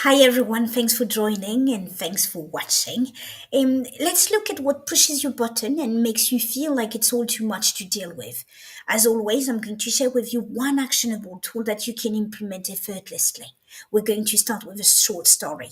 Hi everyone, thanks for joining and thanks for watching. Let's look at what pushes your button and makes you feel like it's all too much to deal with. As always, I'm going to share with you one actionable tool that you can implement effortlessly. We're going to start with a short story.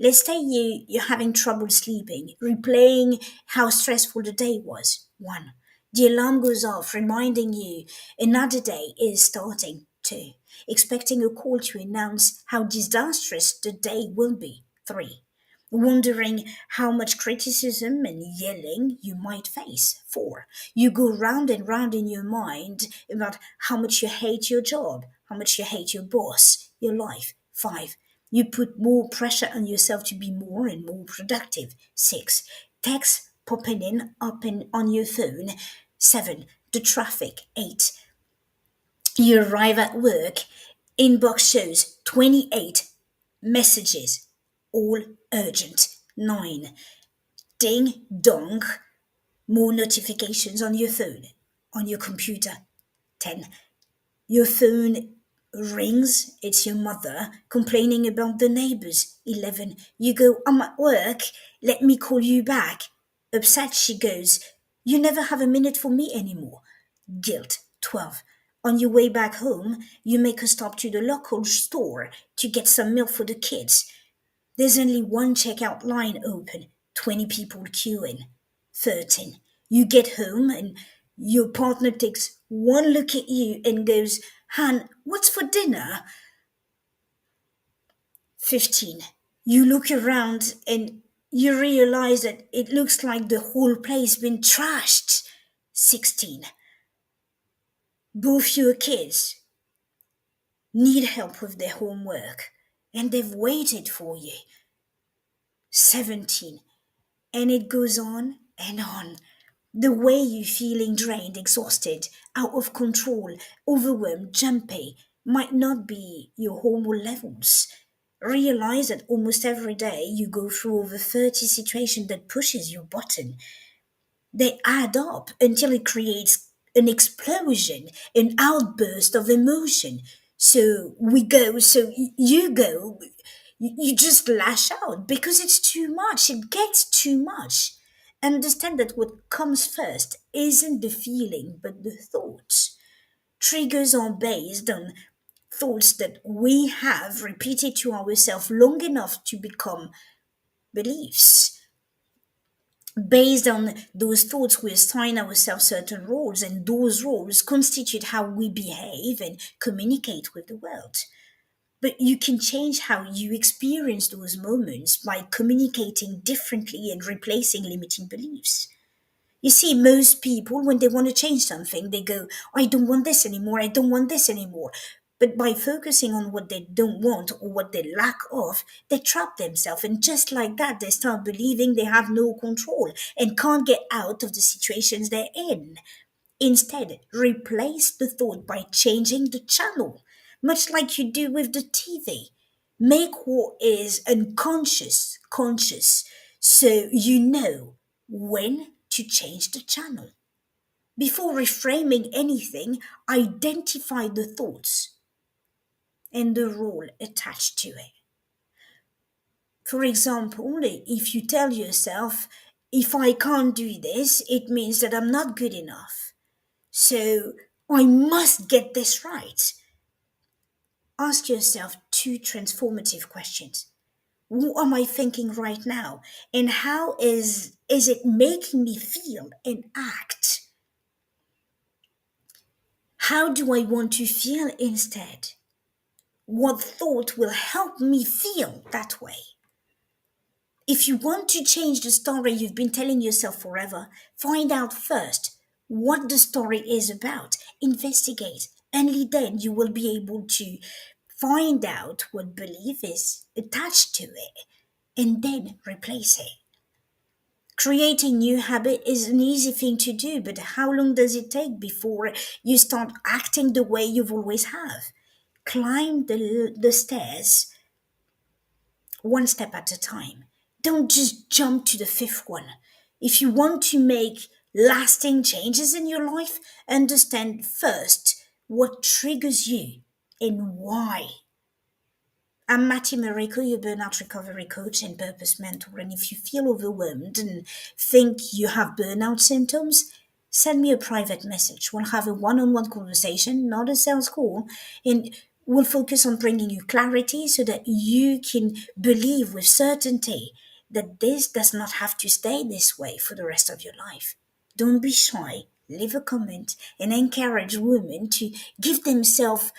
Let's say you're having trouble sleeping, replaying how stressful the day was. One, the alarm goes off, reminding you another day is starting. Two, expecting a call to announce how disastrous the day will be. Three, wondering how much criticism and yelling you might face. Four, you go round and round in your mind about how much you hate your job, how much you hate your boss, your life. Five, you put more pressure on yourself to be more and more productive. Six, texts popping in up and on your phone. Seven, the traffic. Eight, you arrive at work, inbox shows 28 messages, all urgent. 9. Ding dong, more notifications on your phone, on your computer. 10. Your phone rings, it's your mother complaining about the neighbors. 11. You go, I'm at work, let me call you back. Upset she goes, you never have a minute for me anymore. Guilt. 12. On your way back home, you make a stop to the local store to get some milk for the kids. There's only one checkout line open, 20 people queuing. 13. You get home and your partner takes one look at you and goes, Han, what's for dinner? 15. You look around and you realize that it looks like the whole place been trashed. 16. Both your kids need help with their homework and they've waited for you. 17. And it goes on and on. The way you're feeling drained, exhausted, out of control, overwhelmed, jumpy might not be your hormone levels. Realize that almost every day you go through over 30 situations that pushes your button. They add up until it creates an explosion, an outburst of emotion. You go, you just lash out because it's too much. It gets too much. Understand that what comes first isn't the feeling, but the thoughts. Triggers are based on thoughts that we have repeated to ourselves long enough to become beliefs. Based on those thoughts, we assign ourselves certain roles, and those roles constitute how we behave and communicate with the world. But you can change how you experience those moments by communicating differently and replacing limiting beliefs. You see, most people, when they want to change something, they go, I don't want this anymore, I don't want this anymore. But by focusing on what they don't want or what they lack of, they trap themselves. And just like that, they start believing they have no control and can't get out of the situations they're in. Instead, replace the thought by changing the channel, much like you do with the TV. Make what is unconscious conscious so you know when to change the channel. Before reframing anything, identify the thoughts and the role attached to it. For example, if you tell yourself, if I can't do this, it means that I'm not good enough. So I must get this right. Ask yourself two transformative questions. What am I thinking right now? And how is it making me feel and act? How do I want to feel instead? What thought will help me feel that way? If you want to change the story you've been telling yourself forever, find out first what the story is about. Investigate. Only then you will be able to find out what belief is attached to it and then replace it. Creating new habit is an easy thing to do, but how long does it take before you start acting the way you've always have? Climb the stairs one step at a time. Don't just jump to the fifth one. If you want to make lasting changes in your life, understand first what triggers you and why. I'm Mati Mariko, your burnout recovery coach and purpose mentor. And if you feel overwhelmed and think you have burnout symptoms, send me a private message. We'll have a one on one conversation, not a sales call, and we'll focus on bringing you clarity so that you can believe with certainty that this does not have to stay this way for the rest of your life. Don't be shy. Leave a comment and encourage women to give themselves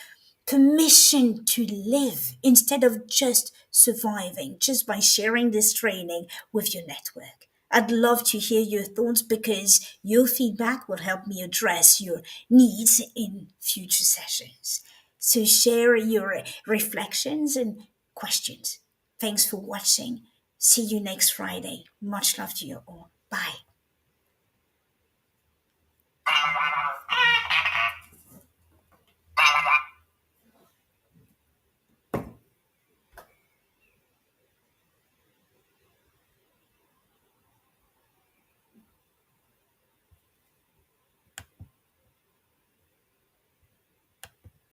permission to live instead of just surviving, just by sharing this training with your network. I'd love to hear your thoughts because your feedback will help me address your needs in future sessions. So share your reflections and questions. Thanks for watching. See you next Friday. Much love to you all. Bye.